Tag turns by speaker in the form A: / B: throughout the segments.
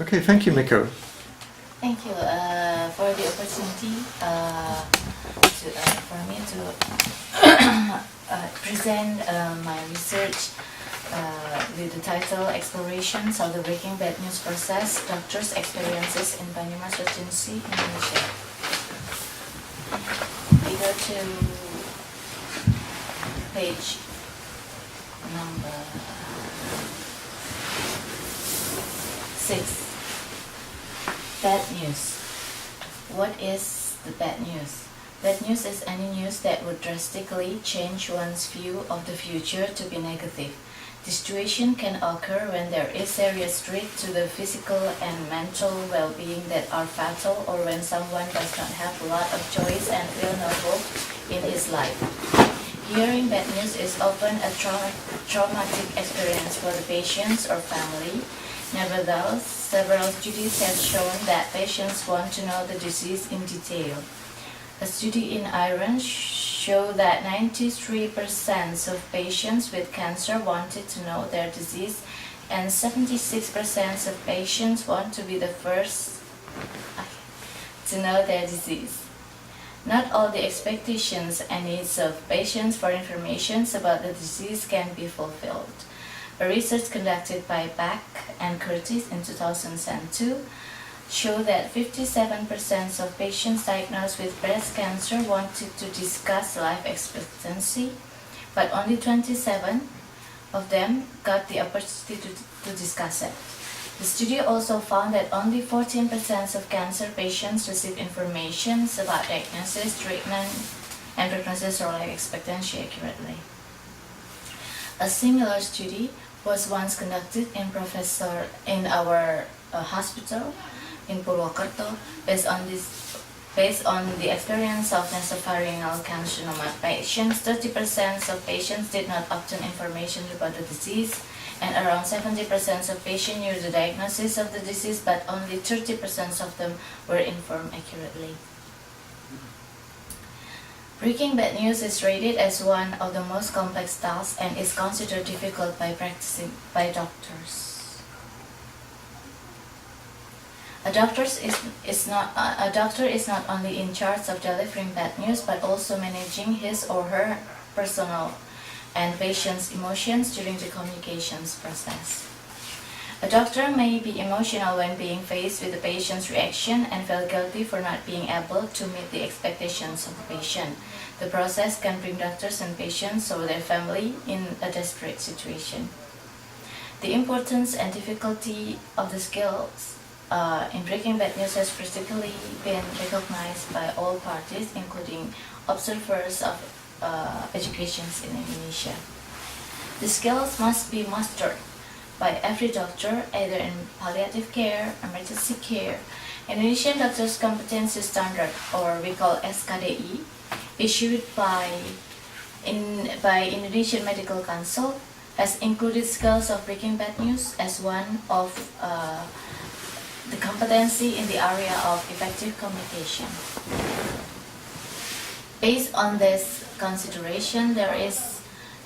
A: Okay, thank you, Miko.
B: Thank you for the opportunity for me to present my research with the title Explorations of the Breaking Bad News Process, Doctors' Experiences in Banyumas Regency, Indonesia. We go to page number 6. Bad news. What is the bad news? Bad news is any news that would drastically change one's view of the future to be negative. The situation can occur when there is serious threat to the physical and mental well-being that are fatal, or when someone does not have a lot of choice and feel no hope in his life. Hearing bad news is often a traumatic experience for the patients or family. Nevertheless, several studies have shown that patients want to know the disease in detail. A study in Iran showed that 93% of patients with cancer wanted to know their disease, and 76% of patients want to be the first to know their disease. Not all the expectations and needs of patients for information about the disease can be fulfilled. A research conducted by Back and Curtis in 2002 showed that 57% of patients diagnosed with breast cancer wanted to discuss life expectancy, but only 27 of them got the opportunity to discuss it. The study also found that only 14% of cancer patients received information about diagnosis, treatment, and prognosis or life expectancy accurately. A similar study was once conducted in our hospital in Purwokerto based on the experience of nasopharyngeal carcinoma patients. 30% of patients did not obtain information about the disease, and around 70% of patients knew the diagnosis of the disease, but only 30% of them were informed accurately. Breaking bad news is rated as one of the most complex tasks and is considered difficult by doctors. A doctor is not only in charge of delivering bad news, but also managing his or her personal and patient's emotions during the communications process. A doctor may be emotional when being faced with the patient's reaction and feel guilty for not being able to meet the expectations of the patient. The process can bring doctors and patients or their family in a desperate situation. The importance and difficulty of the skills in breaking bad news has critically been recognized by all parties, including observers of education in Indonesia. The skills must be mastered by every doctor, either in palliative care, emergency care. Indonesian Doctors Competency Standard, or we call SKDI, issued by Indonesian Medical Council, has included skills of breaking bad news as one of the competency in the area of effective communication. Based on this consideration, there is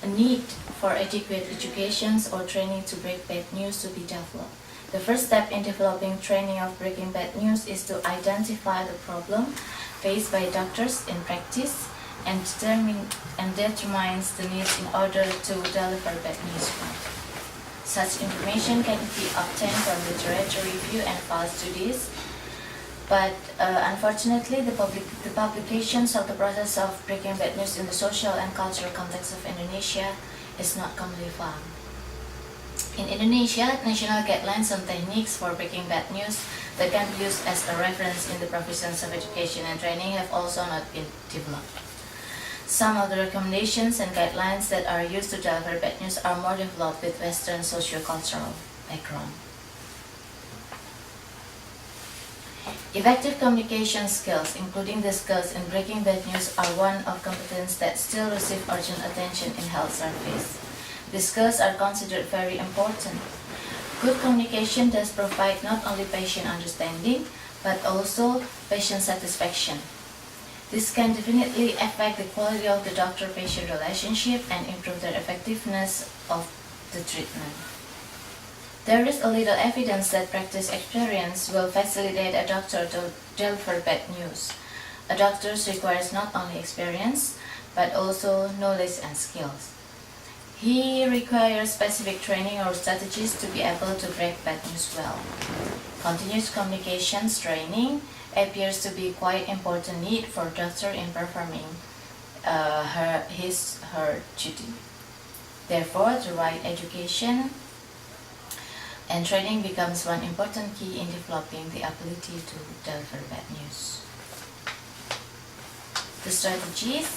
B: a need for adequate education or training to break bad news to be developed. The first step in developing training of breaking bad news is to identify the problem faced by doctors in practice and determines the needs in order to deliver bad news. Such information can be obtained from literature review and file studies, but unfortunately the publications of the process of breaking bad news in the social and cultural context of Indonesia is not commonly found. In Indonesia, national guidelines on techniques for breaking bad news that can be used as a reference in the provisions of education and training have also not been developed. Some of the recommendations and guidelines that are used to deliver bad news are more developed with Western socio-cultural background. Effective communication skills, including the skills in breaking bad news, are one of competence that still receive urgent attention in health service. These skills are considered very important. Good communication does provide not only patient understanding, but also patient satisfaction. This can definitely affect the quality of the doctor-patient relationship and improve the effectiveness of the treatment. There is a little evidence that practice experience will facilitate a doctor to deliver bad news. A doctor requires not only experience, but also knowledge and skills. He requires specific training or strategies to be able to break bad news well. Continuous communications training appears to be quite important need for doctor in performing her duty. Therefore, the right education and training becomes one important key in developing the ability to deliver bad news. The strategies.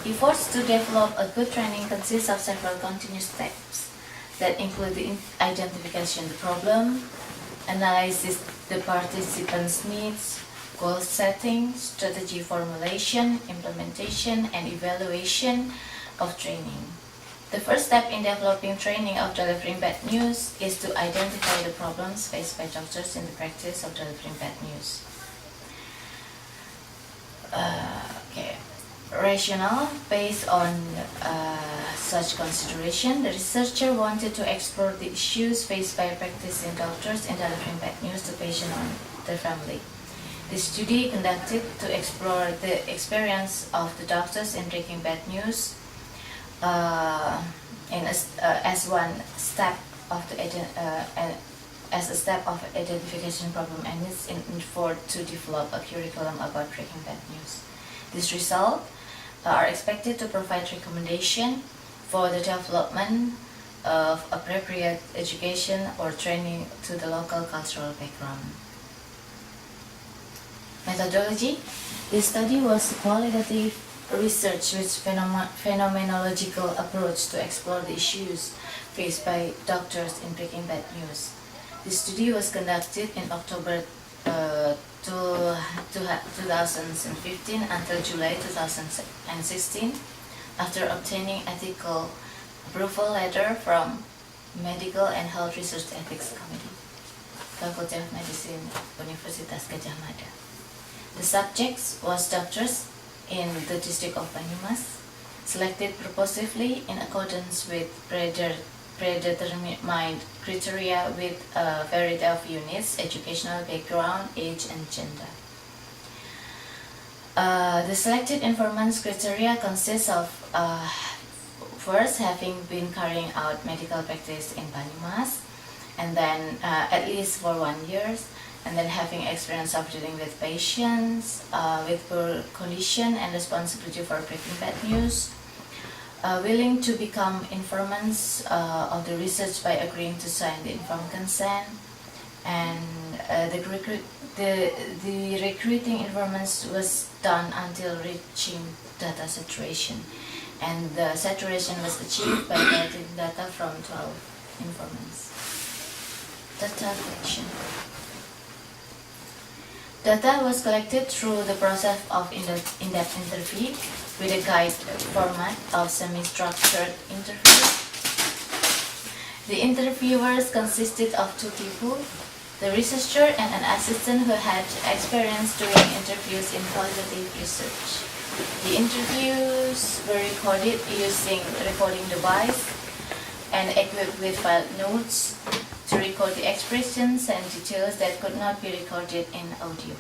B: Efforts to develop a good training consist of several continuous steps that include the identification of the problem, analysis the participants' needs, goal setting, strategy formulation, implementation, and evaluation of training. The first step in developing training of delivering bad news is to identify the problems faced by doctors in the practice of delivering bad news. Rationale. Based on such consideration, the researcher wanted to explore the issues faced by practicing doctors in delivering bad news to patients and their family. The study conducted to explore the experience of the doctors in breaking bad news as one step of the as a step of identification problem and needs in effort to develop a curriculum about breaking bad news. These results are expected to provide recommendation for the development of appropriate education or training to the local cultural background. Methodology. This study was a qualitative research with phenomenological approach to explore the issues faced by doctors in breaking bad news. The study was conducted in October 2015 until July 2016 after obtaining ethical approval letter from Medical and Health Research Ethics Committee, Faculty of Medicine, Universitas Gadjah Mada. The subjects was doctors in the district of Banyumas, selected purposefully in accordance with predetermined criteria with a variety of units, educational background, age, and gender. The selected informants criteria consists of first having been carrying out medical practice in Banyumas, and then at least for 1 year, and then having experience of dealing with patients with poor condition and responsibility for breaking bad news, willing to become informants of the research by agreeing to sign the informed consent, and the recruiting informants was done until reaching data saturation, and the saturation was achieved by collecting data from 12 informants. Data collection. Data was collected through the process of in-depth interview with a guide format of semi-structured interview. The interviewers consisted of 2 people, the researcher and an assistant who had experience doing interviews in qualitative research. The interviews were recorded using a recording device and equipped with file notes to record the expressions and details that could not be recorded in audio.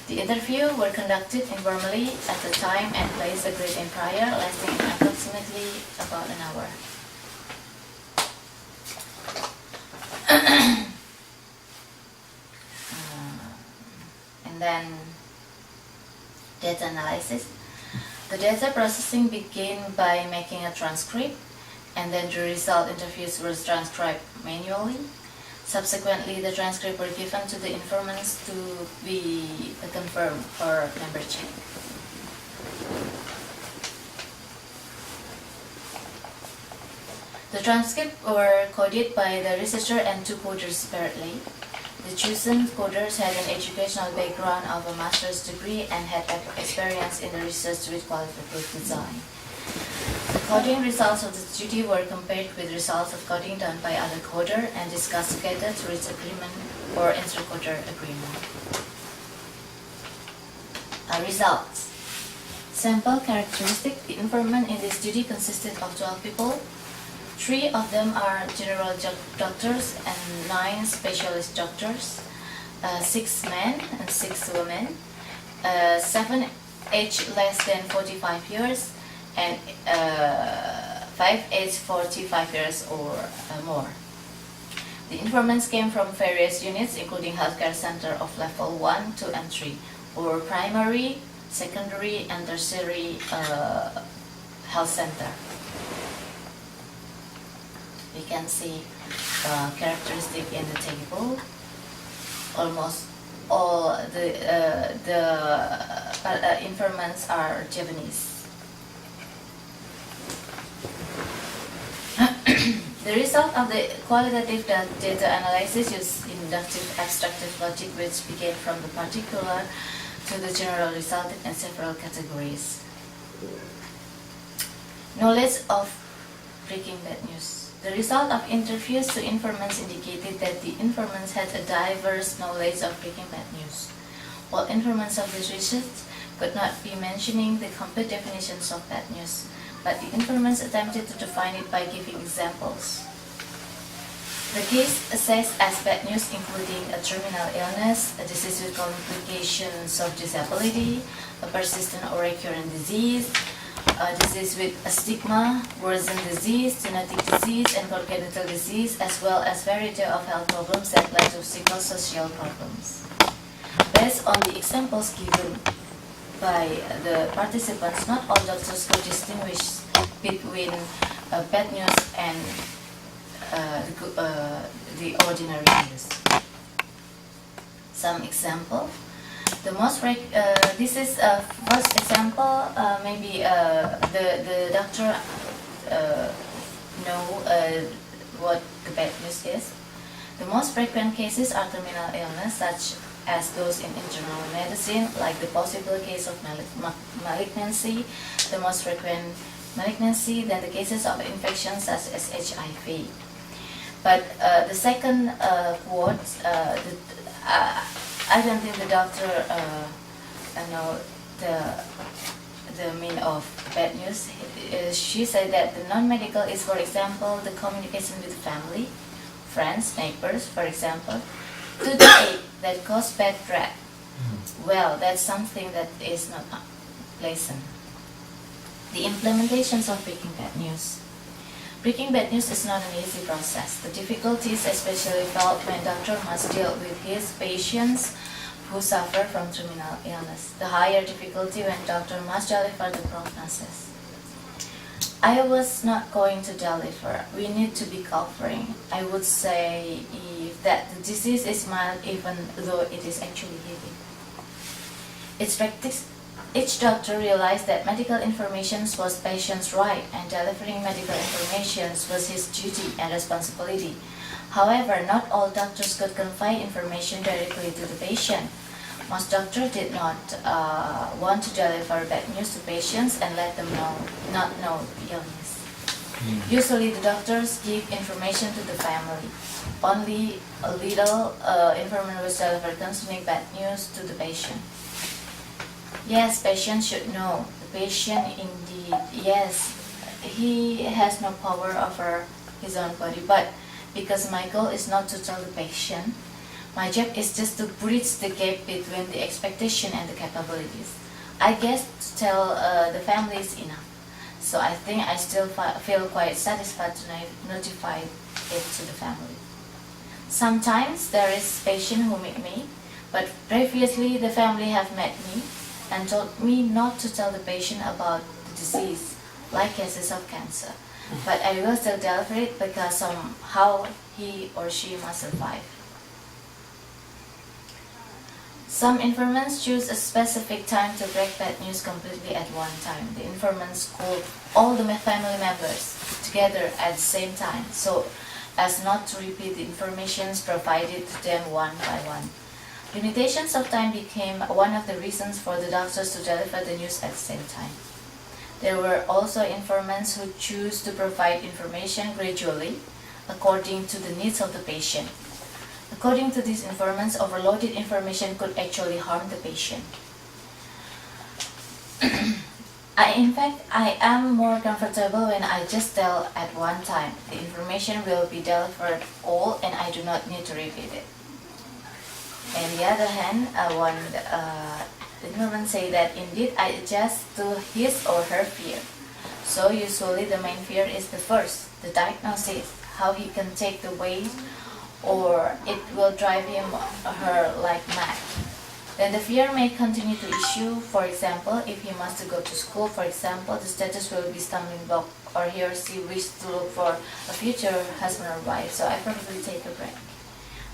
B: The interviews were conducted informally at the time and place agreed in prior, lasting approximately about an hour. And then data analysis. The data processing began by making a transcript, and then the result interviews were transcribed manually. Subsequently, the transcripts were given to the informants to be confirmed for member check. The transcripts were coded by the researcher and 2 coders separately. The chosen coders had an educational background of a master's degree and had experience in the research with qualitative design. The coding results of the study were compared with results of coding done by other coder and discussed together to reach agreement or inter-coder agreement. Results. Sample characteristic. The informant in this study consisted of 12 people. 3 of them are general doctors and 9 specialist doctors, 6 men and 6 women, 7 age less than 45 years, and 5 age 45 years or more. The informants came from various units, including healthcare center of level 1, 2, and 3, or primary, secondary, and tertiary health center. You can see the characteristic in the table. Almost all the informants are Japanese. The result of the qualitative data analysis used inductive abstractive logic, which began from the particular to the general, resulted in several categories. Knowledge of breaking bad news. The result of interviews to informants indicated that the informants had a diverse knowledge of breaking bad news. While informants of this research could not be mentioning the complete definitions of bad news, but the informants attempted to define it by giving examples. The case assessed as bad news including a terminal illness, a disease with complications of disability, a persistent or recurrent disease, a disease with a stigma, worsened disease, genetic disease, and congenital disease, as well as variety of health problems that led to psychosocial problems. Based on the examples given by the participants, not all doctors could distinguish between bad news and the ordinary news. Some example. The most this is first example. Maybe the doctor know what the bad news is. The most frequent cases are terminal illness, such as those in internal medicine, like the possible case of malignancy, the most frequent malignancy, then the cases of infections such as HIV. But the second quote, I don't think the doctor know the meaning of bad news. She said that the non-medical is, for example, the communication with family, friends, neighbors, for example, to the aid that cause bad breath. Well, that's something that is not pleasant. The implementations of breaking bad news. Breaking bad news is not an easy process. The difficulties especially felt when doctor must deal with his patients who suffer from terminal illness. The higher difficulty when doctor must deliver the prognosis. I was not going to deliver. We need to be covering. I would say that the disease is mild even though it is actually heavy. Each doctor realized that medical information was patient's right and delivering medical information was his duty and responsibility. However, not all doctors could convey information directly to the patient. Most doctors did not want to deliver bad news to patients and let them not know the illness. Usually the doctors give information to the family. Only a little information was delivered concerning bad news to the patient. Yes, patient should know. The patient indeed, yes, he has no power over his own body, but because my goal is not to tell the patient, my job is just to bridge the gap between the expectation and the capabilities. I guess to tell the family is enough. So I think I still feel quite satisfied to notify it to the family. Sometimes there is patient who meet me, but previously the family have met me and told me not to tell the patient about the disease, like cases of cancer. But I will still deliver it because somehow he or she must survive. Some informants choose a specific time to break bad news completely at one time. The informants called all the family members together at the same time, so as not to repeat the information provided to them one by one. Limitations of time became one of the reasons for the doctors to deliver the news at the same time. There were also informants who choose to provide information gradually according to the needs of the patient. According to these informants, overloaded information could actually harm the patient. In fact, I am more comfortable when I just tell at one time. The information will be delivered all and I do not need to repeat it. On the other hand, the informant say that indeed I adjust to his or her fear. So usually the main fear is the first, the diagnosis, how he can take the weight or it will drive him or her like mad. Then the fear may continue to issue, for example, if he must go to school, for example, the status will be stumbling block or he or she wishes to look for a future husband or wife, so I probably take a break.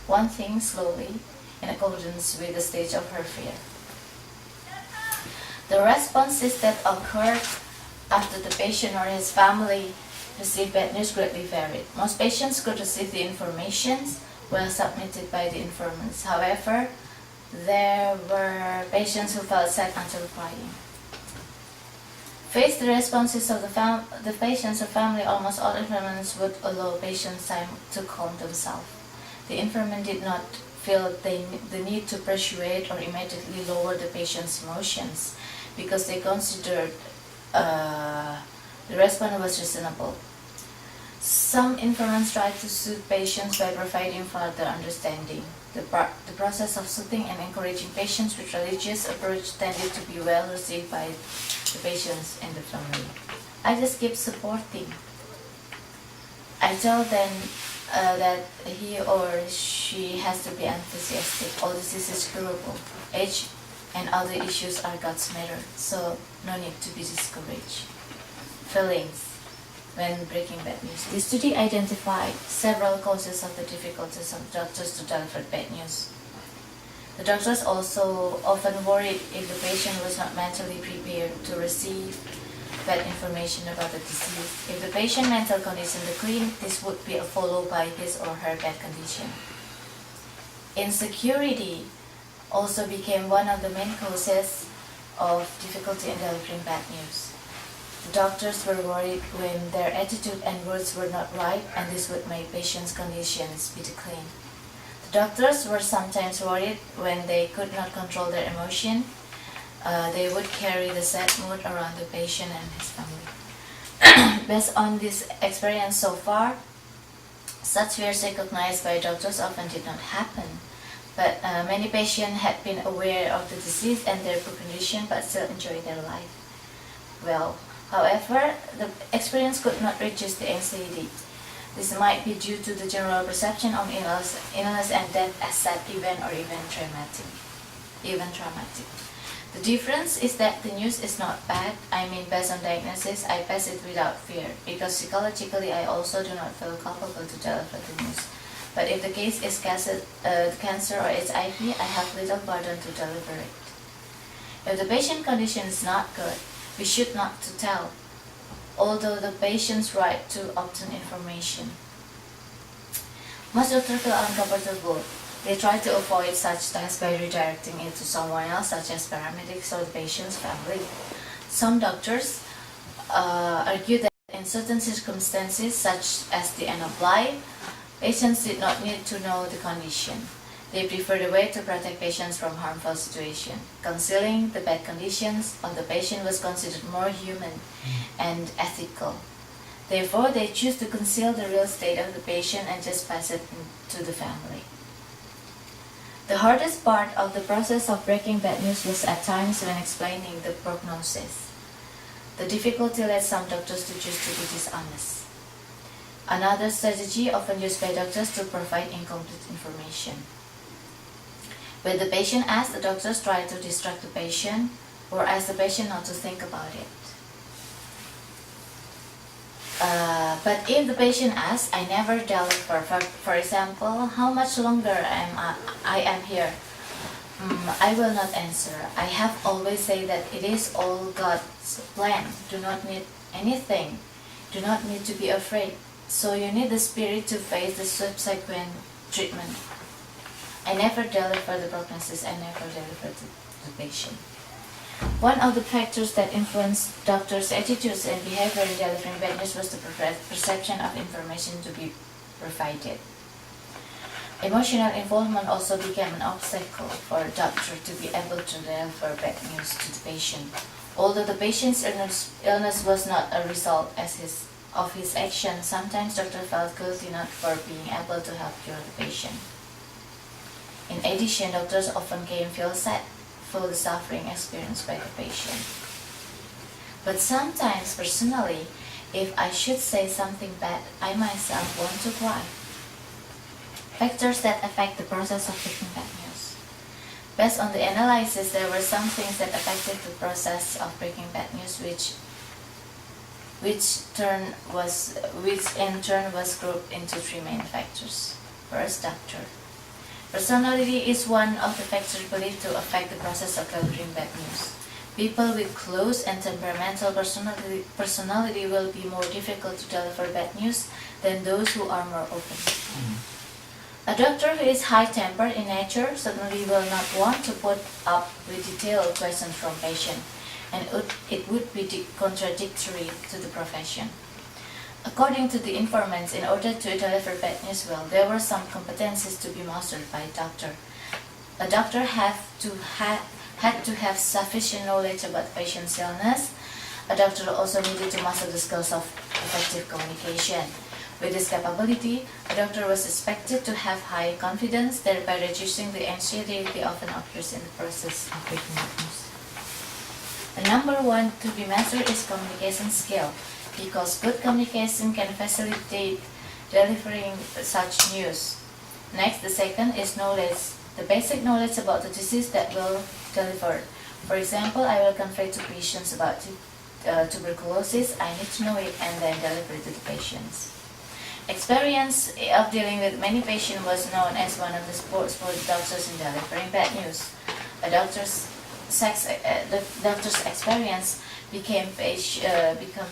B: One thing slowly in accordance with the stage of her fear. The responses that occurred after the patient or his family received bad news greatly varied. Most patients could receive the information well submitted by the informants. However, there were patients who felt sad until crying. Face the responses of the patients or family, almost all informants would allow patients time to calm themselves. The informant did not feel the need to persuade or immediately lower the patient's emotions because they considered the response was reasonable. Some informants try to soothe patients by providing further understanding. The process of soothing and encouraging patients with religious approach tended to be well received by the patients and the family. I just keep supporting. I tell them that he or she has to be enthusiastic. All disease is curable. Age and other issues are God's matter, so no need to be discouraged. Feelings when breaking bad news. The study identified several causes of the difficulties of doctors to deliver bad news. The doctors also often worried if the patient was not mentally prepared to receive bad information about the disease. If the patient's mental condition declined, this would be followed by his or her bad condition. Insecurity also became one of the main causes of difficulty in delivering bad news. The doctors were worried when their attitude and words were not right, and this would make patients' conditions be declined. The doctors were sometimes worried when they could not control their emotion. They would carry the sad mood around the patient and his family. Based on this experience so far, such fears recognized by doctors often did not happen. But many patients had been aware of the disease and their poor condition but still enjoyed their life well. However, the experience could not reduce the anxiety. This might be due to the general perception of illness and death as sad event or even traumatic. The difference is that the news is not bad. I mean, based on diagnosis, I pass it without fear because psychologically I also do not feel culpable to deliver the news. But if the case is cancer or HIV, I have little burden to deliver it. If the patient condition is not good, we should not to tell, although the patient's right to obtain information. Most doctors feel uncomfortable. They try to avoid such tasks by redirecting it to someone else, such as paramedics or the patient's family. Some doctors argue that in certain circumstances, such as the end of life, patients did not need to know the condition. They prefer the way to protect patients from harmful situations. Concealing the bad conditions of the patient was considered more human and ethical. Therefore, they choose to conceal the real state of the patient and just pass it to the family. The hardest part of the process of breaking bad news was at times when explaining the prognosis. The difficulty led some doctors to choose to be dishonest. Another strategy often used by doctors to provide incomplete information. When the patient asks, the doctors try to distract the patient or ask the patient not to think about it. But if the patient asks, I never deliver. For example, how much longer I am here? I will not answer. I have always said that it is all God's plan. Do not need anything. Do not need to be afraid. So you need the spirit to face the subsequent treatment. I never deliver the prognosis. I never deliver the patient. One of the factors that influenced doctors' attitudes and behavior in delivering bad news was the perception of information to be provided. Emotional involvement also became an obstacle for a doctor to be able to deliver bad news to the patient. Although the patient's illness was not a result of his action, sometimes doctor felt guilty not for being able to help cure the patient. In addition, doctors often feel sad for the suffering experienced by the patient. But sometimes, personally, if I should say something bad, I myself want to cry. Factors that affect the process of breaking bad news. Based on the analysis, there were some things that affected the process of breaking bad news, which in turn was grouped into three main factors. First, doctor. Personality is one of the factors believed to affect the process of delivering bad news. People with close and temperamental personality will be more difficult to deliver bad news than those who are more open. A doctor who is high-tempered in nature certainly will not want to put up with detailed questions from patient, and it would be contradictory to the profession. According to the informants, in order to deliver bad news well, there were some competencies to be mastered by a doctor. A doctor had to have sufficient knowledge about the patient's illness. A doctor also needed to master the skills of effective communication. With this capability, a doctor was expected to have high confidence, thereby reducing the anxiety often occurs in the process of breaking bad news. The number one to be mastered is communication skill, because good communication can facilitate delivering such news. Next, the second is knowledge, the basic knowledge about the disease that will deliver. For example, I will convey to patients about tuberculosis. I need to know it and then deliver it to the patients. Experience of dealing with many patients was known as one of the sports doctors in delivering bad news. The doctor's experience become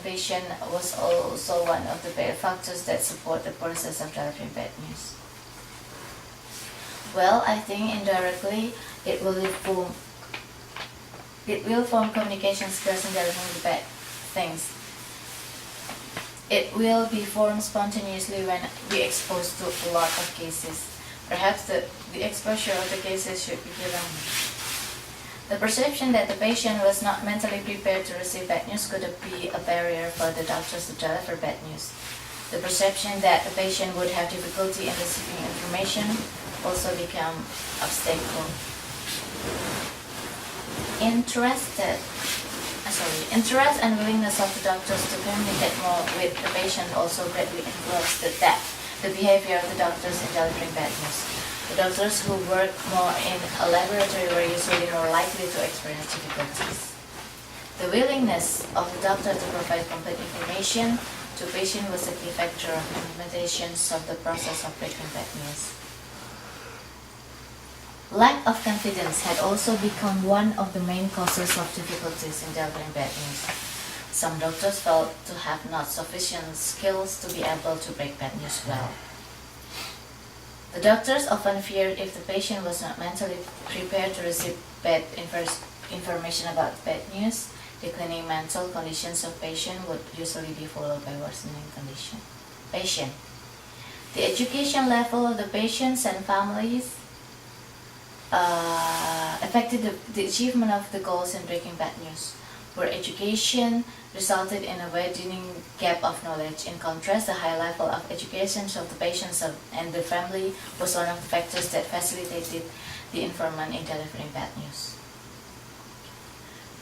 B: patient was also one of the factors that support the process of delivering bad news. Well, I think indirectly it will form communication skills in delivering the bad things. It will be formed spontaneously when we exposed to a lot of cases. Perhaps the exposure of the cases should be given. The perception that the patient was not mentally prepared to receive bad news could be a barrier for the doctors to deliver bad news. The perception that the patient would have difficulty in receiving information also become obstacle. Interest and willingness of the doctors to communicate more with the patient also greatly influenced the behavior of the doctors in delivering bad news. The doctors who work more in a laboratory were usually more likely to experience difficulties. The willingness of the doctor to provide complete information to patient was a key factor of implementations of the process of breaking bad news. Lack of confidence had also become one of the main causes of difficulties in delivering bad news. Some doctors felt to have not sufficient skills to be able to break bad news well. The doctors often feared if the patient was not mentally prepared to receive bad information about bad news, declining mental conditions of patient would usually be followed by worsening condition. Patient. The education level of the patients and families affected the achievement of the goals in breaking bad news, where education resulted in a widening gap of knowledge. In contrast, the high level of education of the patients and the family was one of the factors that facilitated the informant in delivering bad news.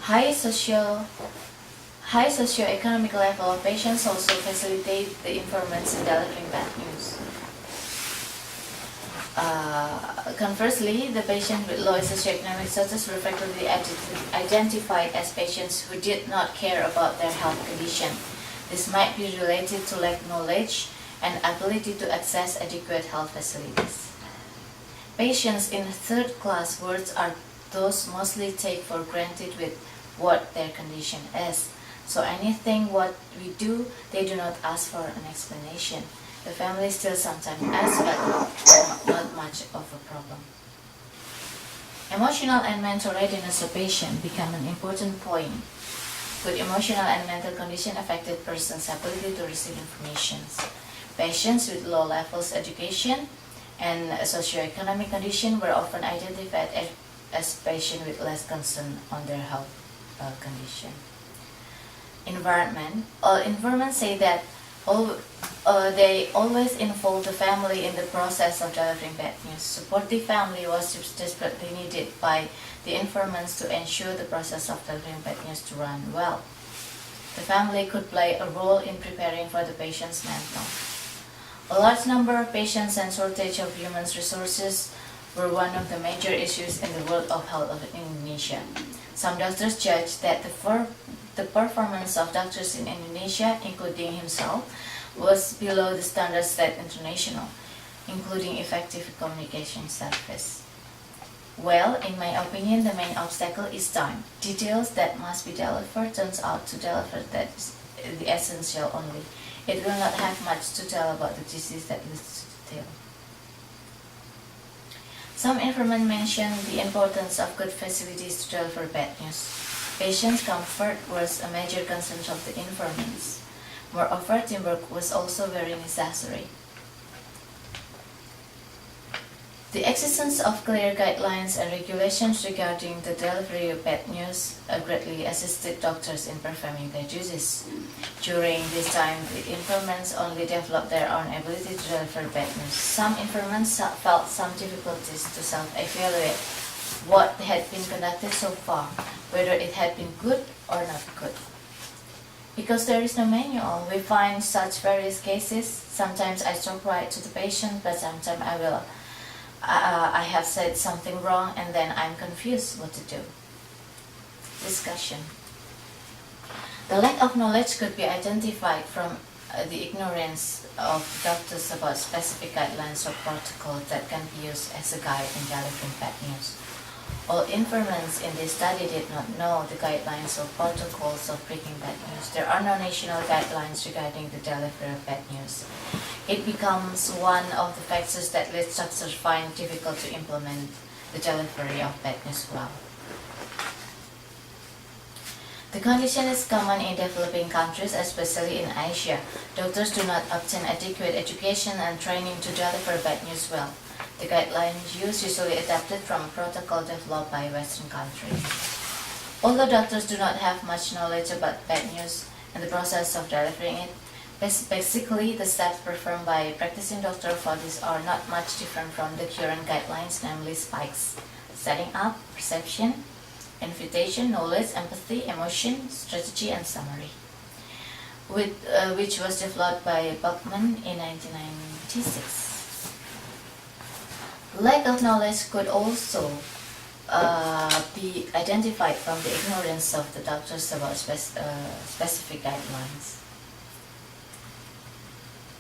B: High socioeconomic level of patients also facilitate the informants in delivering bad news. Conversely, the patient with low socioeconomic status were frequently identified as patients who did not care about their health condition. This might be related to lack of knowledge and ability to access adequate health facilities. Patients in third-class wards are those mostly take for granted with what their condition is. So anything what we do, they do not ask for an explanation. The family still sometimes asks, but not much of a problem. Emotional and mental readiness of patient become an important point. Good emotional and mental condition affected person's ability to receive information. Patients with low levels education and socioeconomic condition were often identified as patients with less concern on their health condition. Environment. Informants say that they always involve the family in the process of delivering bad news. Supportive family was desperately needed by the informants to ensure the process of delivering bad news to run well. The family could play a role in preparing for the patient's mental. A large number of patients and shortage of human resources were one of the major issues in the world of health of Indonesia. Some doctors judged that the performance of doctors in Indonesia, including himself, was below the standards set international, including effective communication service. Well, in my opinion, the main obstacle is time. Details that must be delivered turns out to deliver that is the essential only. It will not have much to tell about the disease that leads to detail. Some informants mention the importance of good facilities to deliver bad news. Patient comfort was a major concern of the informants. Moreover, teamwork was also very necessary. The existence of clear guidelines and regulations regarding the delivery of bad news greatly assisted doctors in performing their duties. During this time, the informants only developed their own ability to deliver bad news. Some informants felt some difficulties to self-evaluate what had been conducted so far, whether it had been good or not good. Because there is no manual, we find such various cases. Sometimes I talk right to the patient, but sometimes I have said something wrong and then I'm confused what to do. Discussion. The lack of knowledge could be identified from the ignorance of doctors about specific guidelines or protocols that can be used as a guide in delivering bad news. All informants in this study did not know the guidelines or protocols of breaking bad news. There are no national guidelines regarding the delivery of bad news. It becomes one of the factors that leads doctors find difficult to implement the delivery of bad news well. The condition is common in developing countries, especially in Asia. Doctors do not obtain adequate education and training to deliver bad news well. The guidelines used usually adapted from a protocol developed by Western countries. Although doctors do not have much knowledge about bad news and the process of delivering it, basically the steps performed by practicing doctor for this are not much different from the current guidelines, namely spikes: setting up, perception, invitation, knowledge, empathy, emotion, strategy, and summary, which was developed by Bachman in 1996. Lack of knowledge could also be identified from the ignorance of the doctors about specific guidelines.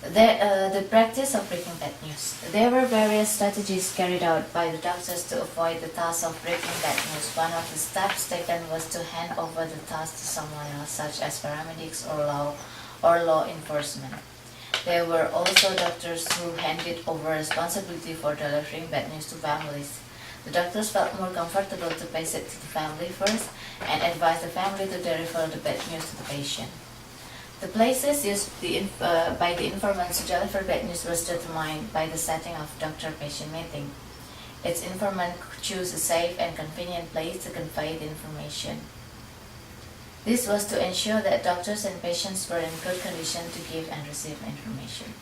B: The practice of breaking bad news. There were various strategies carried out by the doctors to avoid the task of breaking bad news. One of the steps taken was to hand over the task to someone else, such as paramedics or law enforcement. There were also doctors who handed over responsibility for delivering bad news to families. The doctors felt more comfortable to pass it to the family first and advised the family to deliver the bad news to the patient. The places used by the informants to deliver bad news was determined by the setting of doctor-patient meeting. Its informant could choose a safe and convenient place to convey the information. This was to ensure that doctors and patients were in good condition to give and receive information.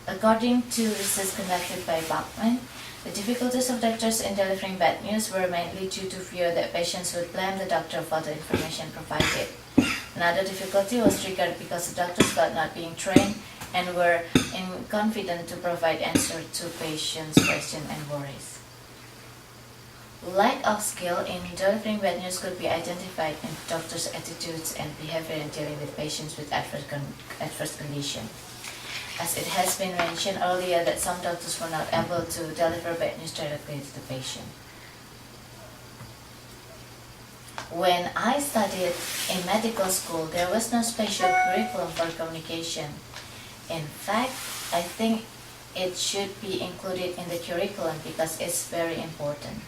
B: According to research conducted by Bachman, the difficulties of doctors in delivering bad news were mainly due to fear that patients would blame the doctor for the information provided. Another difficulty was triggered because the doctors felt not being trained and were inconfident to provide answers to patients' questions and worries. Lack of skill in delivering bad news could be identified in doctors' attitudes and behavior in dealing with patients with adverse condition. As it has been mentioned earlier that some doctors were not able to deliver bad news directly to the patient. When I studied in medical school, there was no special curriculum for communication. In fact, I think it should be included in the curriculum because it's very important.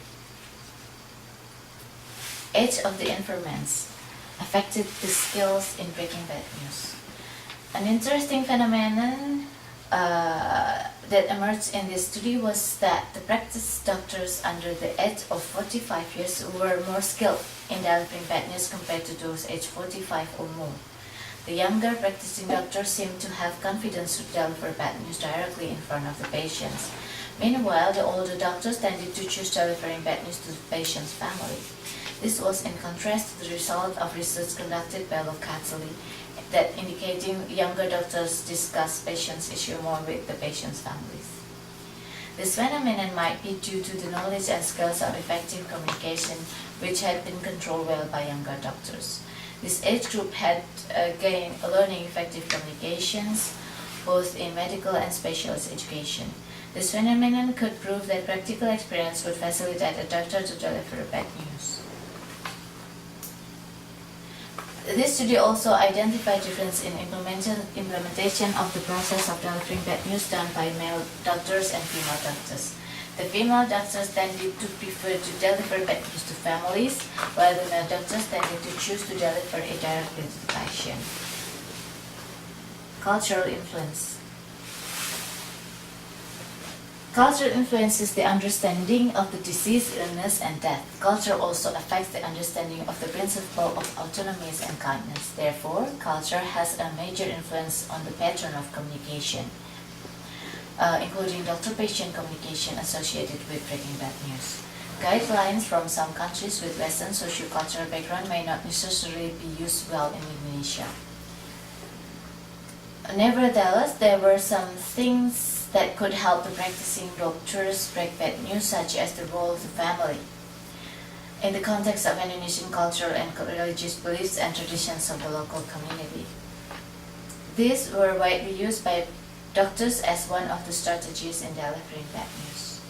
B: Age of the informants affected the skills in breaking bad news. An interesting phenomenon that emerged in this study was that the practice doctors under the age of 45 years were more skilled in delivering bad news compared to those aged 45 or more. The younger practicing doctors seemed to have confidence to deliver bad news directly in front of the patients. Meanwhile, the older doctors tended to choose delivering bad news to the patient's family. This was in contrast to the result of research conducted by locally that indicating younger doctors discuss patients' issue more with the patient's families. This phenomenon might be due to the knowledge and skills of effective communication, which had been controlled well by younger doctors. This age group had gained learning effective communications, both in medical and specialist education. This phenomenon could prove that practical experience would facilitate a doctor to deliver bad news. This study also identified difference in implementation of the process of delivering bad news done by male doctors and female doctors. The female doctors tended to prefer to deliver bad news to families, while the male doctors tended to choose to deliver it directly to the patient. Cultural influence. Culture influences the understanding of the disease, illness, and death. Culture also affects the understanding of the principle of autonomy and kindness. Therefore, culture has a major influence on the pattern of communication, including doctor-patient communication associated with breaking bad news. Guidelines from some countries with Western socio-cultural background may not necessarily be used well in Indonesia. Nevertheless, there were some things that could help the practicing doctors break bad news, such as the role of the family in the context of Indonesian cultural and religious beliefs and traditions of the local community. These were widely used by doctors as one of the strategies in delivering bad news.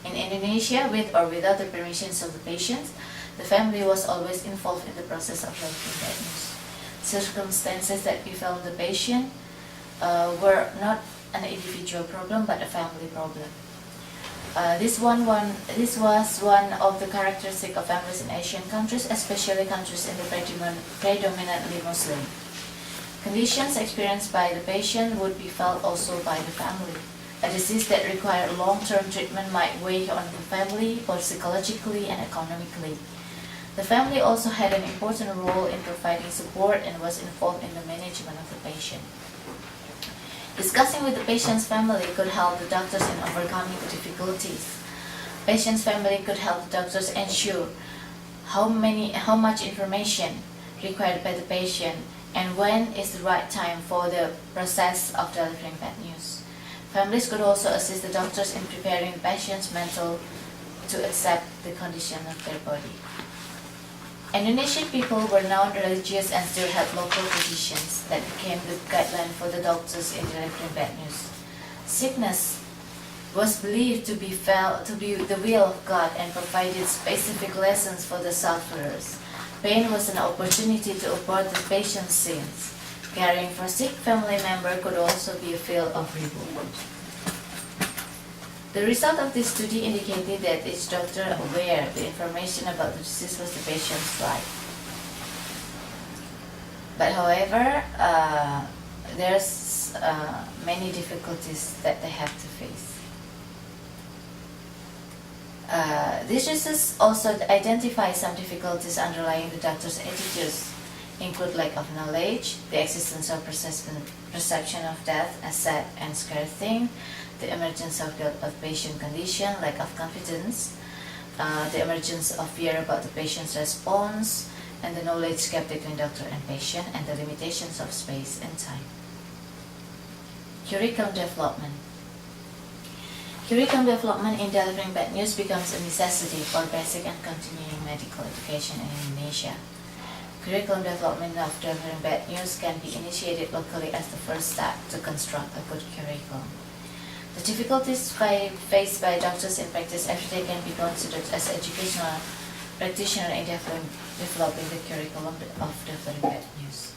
B: In Indonesia, with or without the permissions of the patient, the family was always involved in the process of delivering bad news. Circumstances that befell the patient were not an individual problem but a family problem. This was one of the characteristics of families in Asian countries, especially countries in the predominantly Muslim. Conditions experienced by the patient would be felt also by the family. A disease that required long-term treatment might weigh on the family both psychologically and economically. The family also had an important role in providing support and was involved in the management of the patient. Discussing with the patient's family could help the doctors in overcoming the difficulties. Patient's family could help the doctors ensure how much information required by the patient and when is the right time for the process of delivering bad news. Families could also assist the doctors in preparing the patient's mental to accept the condition of their body. Indonesian people were non-religious and still had local traditions that became the guideline for the doctors in delivering bad news. Sickness was believed to be the will of God and provided specific lessons for the sufferers. Pain was an opportunity to abort the patient's sins. Caring for sick family member could also be a field of reward. The result of this study indicated that each doctor aware the information about the disease was the patient's right. But however, there's many difficulties that they have to face. These research also identify some difficulties underlying the doctor's attitudes, include lack of knowledge, the existence of perception of death as sad and scary thing, the emergence of patient condition, lack of confidence, the emergence of fear about the patient's response, and the knowledge gap between doctor and patient, and the limitations of space and time. Curriculum development. Curriculum development in delivering bad news becomes a necessity for basic and continuing medical education in Indonesia. Curriculum development of delivering bad news can be initiated locally as the first step to construct a good curriculum. The difficulties faced by doctors in practice every day can be considered as educational practitioner in developing the curriculum of delivering bad news.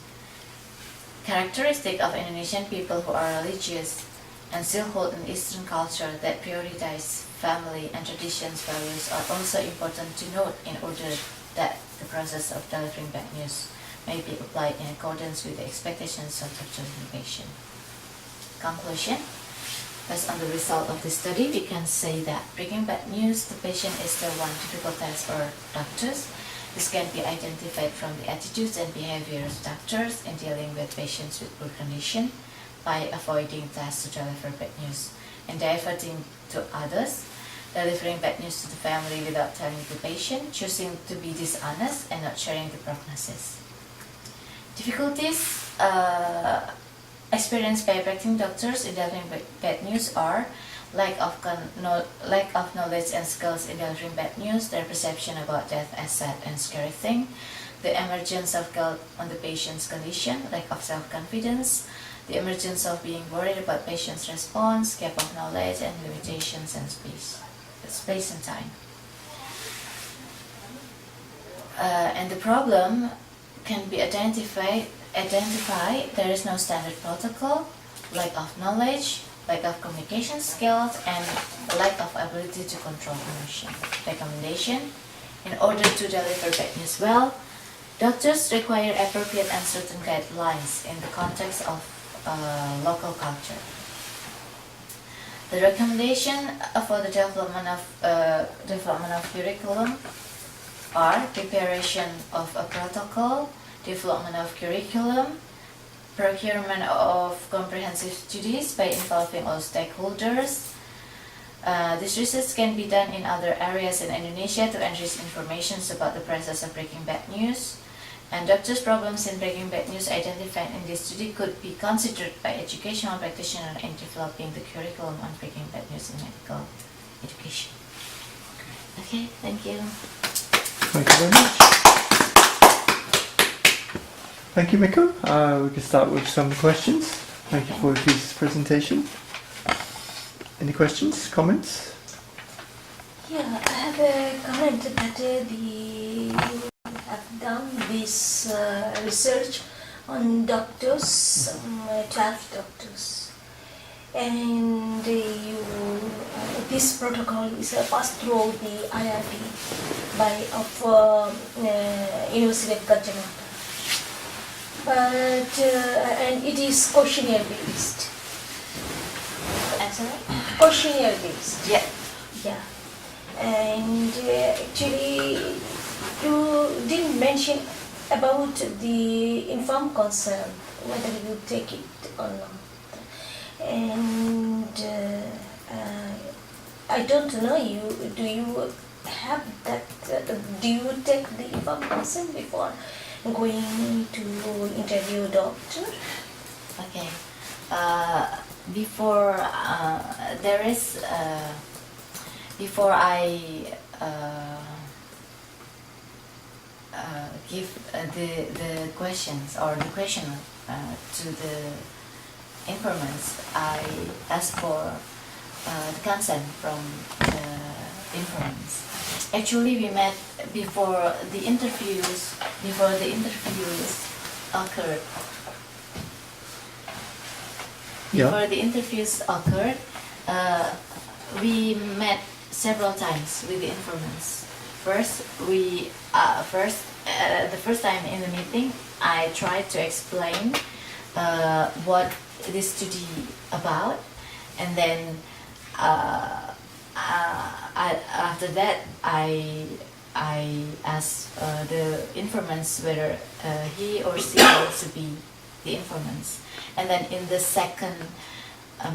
B: Characteristic of Indonesian people who are religious and still hold an Eastern culture that prioritize family and traditions values are also important to note in order that the process of delivering bad news may be applied in accordance with the expectations of doctor and patient. Conclusion. Based on the result of the study, we can say that breaking bad news, the patient is the one difficult task for doctors. This can be identified from the attitudes and behaviors of doctors in dealing with patients with poor condition by avoiding tasks to deliver bad news and diverting to others, delivering bad news to the family without telling the patient, choosing to be dishonest and not sharing the prognosis. Difficulties experienced by practicing doctors in delivering bad news are lack of knowledge and skills in delivering bad news, their perception about death as sad and scary thing, the emergence of guilt on the patient's condition, lack of self-confidence, the emergence of being worried about patient's response, gap of knowledge, and limitations in space and time. And the problem can be identified. There is no standard protocol, lack of knowledge, lack of communication skills, and lack of ability to control emotion. Recommendation: in order to deliver bad news well, doctors require appropriate and certain guidelines in the context of local culture. The recommendation for the development of curriculum are preparation of a protocol, development of curriculum, procurement of comprehensive studies by involving all stakeholders. This research can be done in other areas in Indonesia to enrich information about the process of breaking bad news. And doctors' problems in breaking bad news identified in this study could be considered by educational practitioners in developing the curriculum on breaking bad news in medical education. Okay, thank you.
A: Thank you very much. Thank you, Miko. We can start with some questions. Thank you for this presentation. Any questions, comments?
C: Yeah, I have a comment that you have done this research on doctors, 12 doctors, and this protocol is passed through the IRB of University of Gajah Mada. But and it is questionnaire based.
B: Answer?
C: Questionnaire based.
B: Yeah.
C: Yeah. And actually, you didn't mention about the informed consent, whether you take it or not. And I don't know you. Do you have that? Do you take the informed consent before going to interview a doctor?
B: Okay. Before I give the questions or the question to the informants, I ask for the consent from the informants. Actually, we met before the interviews occurred. Before the interviews occurred, we met several times with the informants. The first time in the meeting, I tried to explain what this study about, and then after that, I asked the informants whether he or she wants to be the informants, and then in the second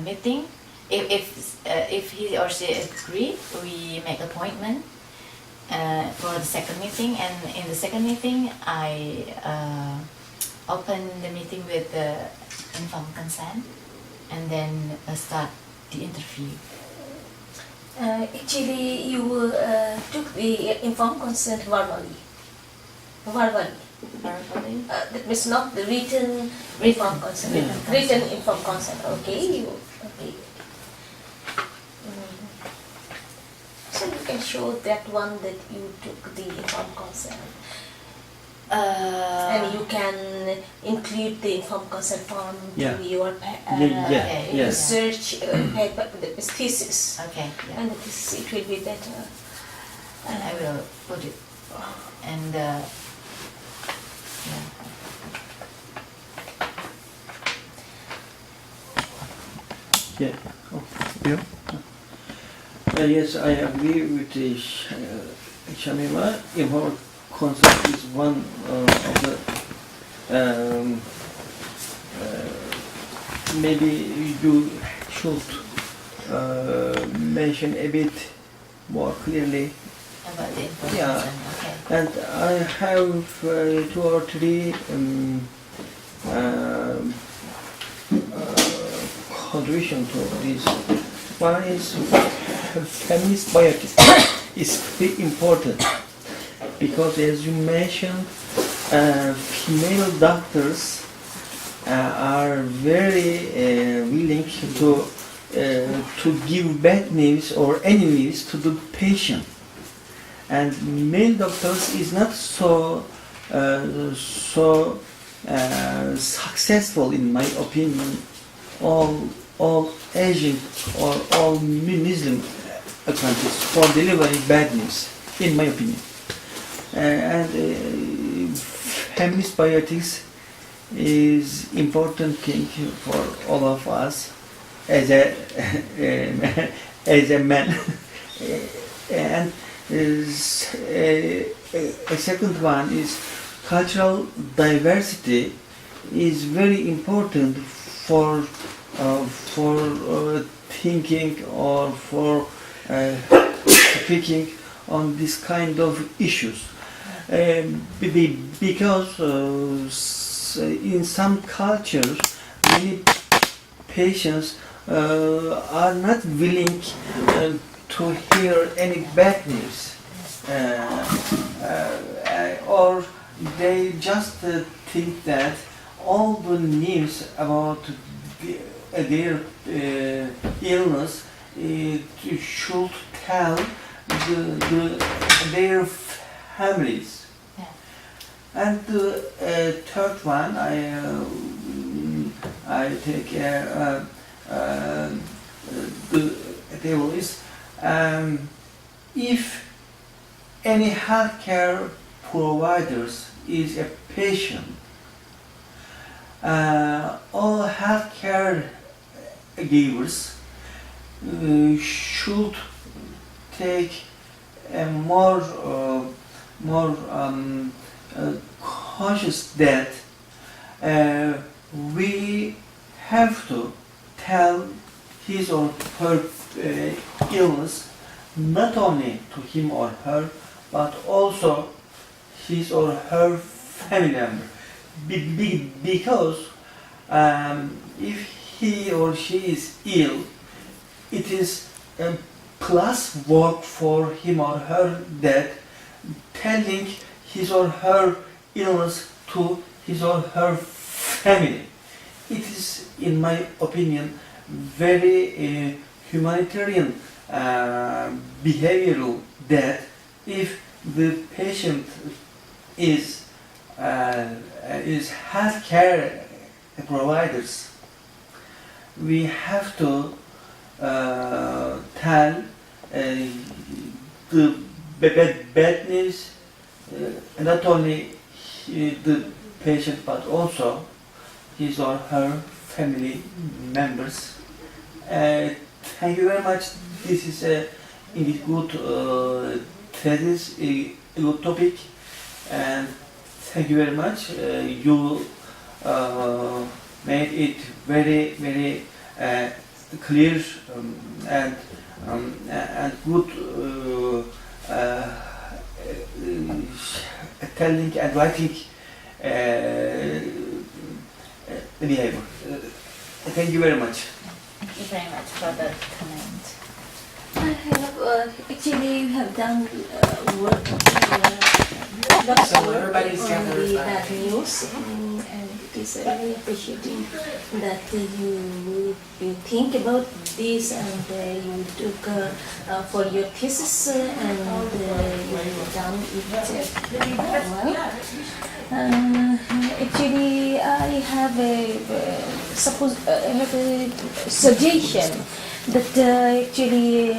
B: meeting, if he or she agree, we make appointment for the second meeting, and in the second meeting, I open the meeting with the informed consent, and then start the interview.
C: Actually, you took the informed consent verbally. Verbally. That means not the written informed consent.
B: Yeah.
C: Written informed consent. Okay. Okay. So you can show that one that you took the informed consent. And you can include the informed consent form
A: Yeah.
C: to your research paper, the thesis.
B: Okay. Yeah.
C: And it will be better.
B: And I will put it. And yeah.
A: Yeah. Okay. Yeah.
D: Yes, I agree with the Shamima. Import concept is one of the maybe you should mention a bit more clearly.
B: About the information.
D: Yeah.
B: Okay.
D: And I have 2 or 3 contribution to this. One is feminist bias is very important because, as you mentioned, female doctors are very willing to give bad news or any news to the patient, and male doctors is not so successful in my opinion. All Asian or all Muslim countries for delivering bad news, in my opinion. And feminist bioethics is important thing for all of us as a as a man. And a second one is cultural diversity is very important for thinking or for speaking on this kind of issues, because in some cultures many patients are not willing to hear any bad news, or they just think that all the news about their illness should tell their families.
B: Yeah.
D: And the third one, I take the table is if any healthcare providers is a patient, all healthcare givers should take a more conscious that we have to tell his or her illness not only to him or her, but also his or her family member. Because if he or she is ill, it is plus work for him or her that telling his or her illness to his or her family. It is, in my opinion, very humanitarian behavioral that if the patient is healthcare providers, we have to tell the bad news, not only the patient but also his or her family members. Thank you very much. This is a indeed good thesis, a good topic, and thank you very much. You made it very clear and good telling and writing behavior. Thank you very much.
B: Thank you very much for the comment.
C: I have actually have done work
E: So everybody's
C: on
E: gathered
C: the
E: back.
C: bad news, and it is really appreciating that you think about this and you took for your thesis and you done it very well. Actually, I have a suggestion that actually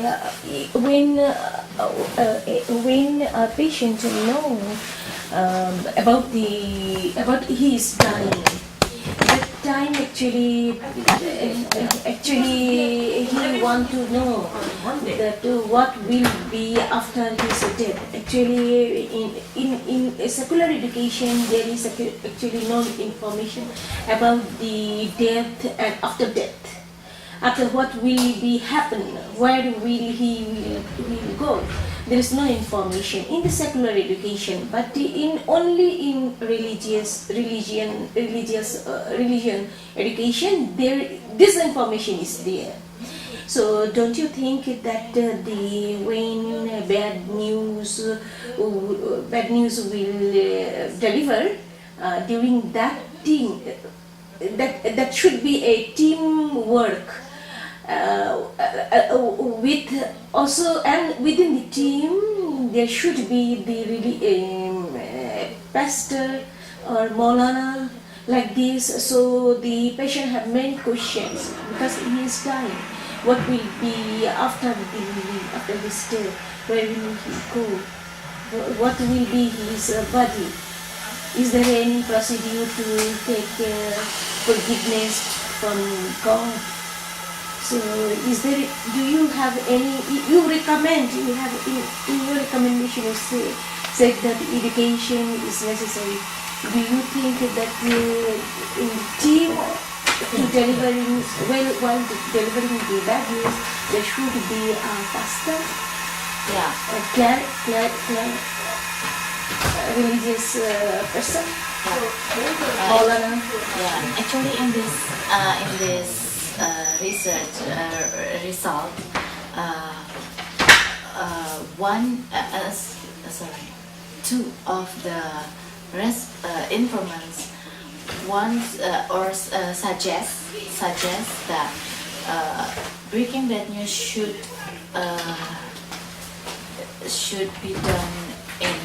C: when a patient know about his dying, that time actually he want to know that what will be after his death. Actually, in a secular education, there is actually no information about the death and after death. After what will be happen, where will he will go? There is no information in the secular education, but only in religion education, this information is there. So don't you think that when bad news will deliver during that team, that should be a teamwork. With also, and within the team there should be the pastor or Maulana like this, so the patient have many questions because he is dying. What will be after his death? Where will he go? What will be his body? Is there any procedure to take forgiveness from God? So, do you have any, you have in your recommendation you said that education is necessary. Do you think that in the team while delivering the bad news, there should be a pastor, religious person?
B: Actually, in this research result, two of the informants suggest that breaking bad news should be done in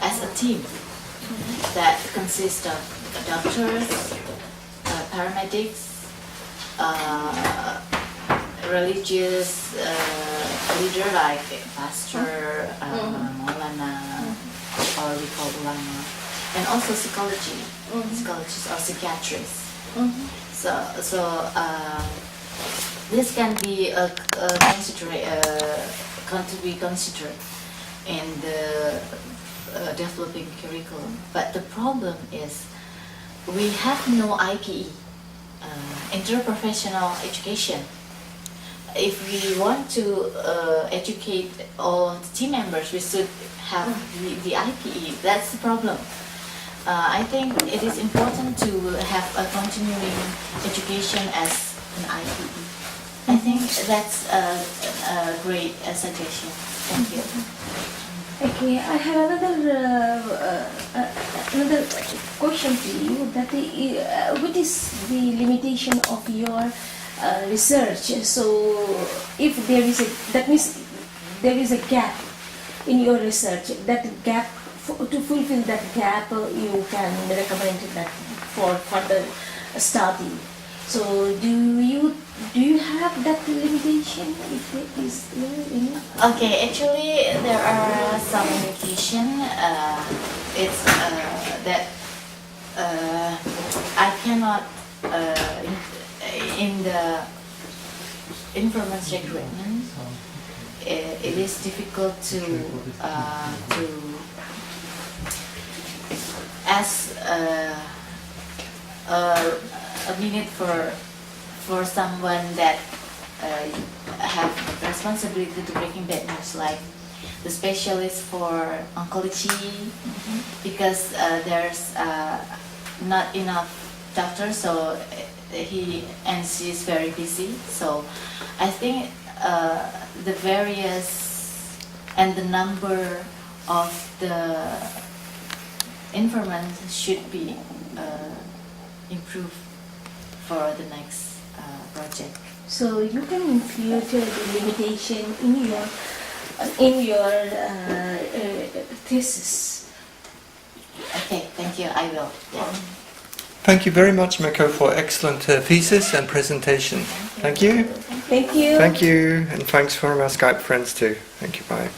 B: as a team that consists of doctors, paramedics, religious leader like pastor, Maulana, or we call ulama, and also psychologists or psychiatrists. So this can be considered in the developing curriculum. But the problem is we have no IPE. Interprofessional education. If we want to educate all the team members, we should have the IPE. That's the problem. I think it is important to have a continuing education as an IPE. I think that's a great suggestion. Thank you.
C: Okay, I have another question to you. That what is the limitation of your research? So, if there is that means there is a gap in your research. That gap, to fulfill that gap, you can recommend that for further study. So, do you have that limitation? If there is any?
B: Okay, actually there are some limitation. It's that I cannot in the information recruitment. It is difficult to ask a minute for someone that have responsibility to breaking bad news, like the specialist for oncology, because there's not enough doctors, so she is very busy. So I think the various and the number of the informants should be improved for the next project.
C: So you can include the limitation in your thesis.
B: Okay, thank you. I will. Yeah.
A: Thank you very much, Miko, for excellent thesis and presentation. Thank you.
C: Thank you.
A: Thank you, and thanks for our Skype friends too. Thank you. Bye.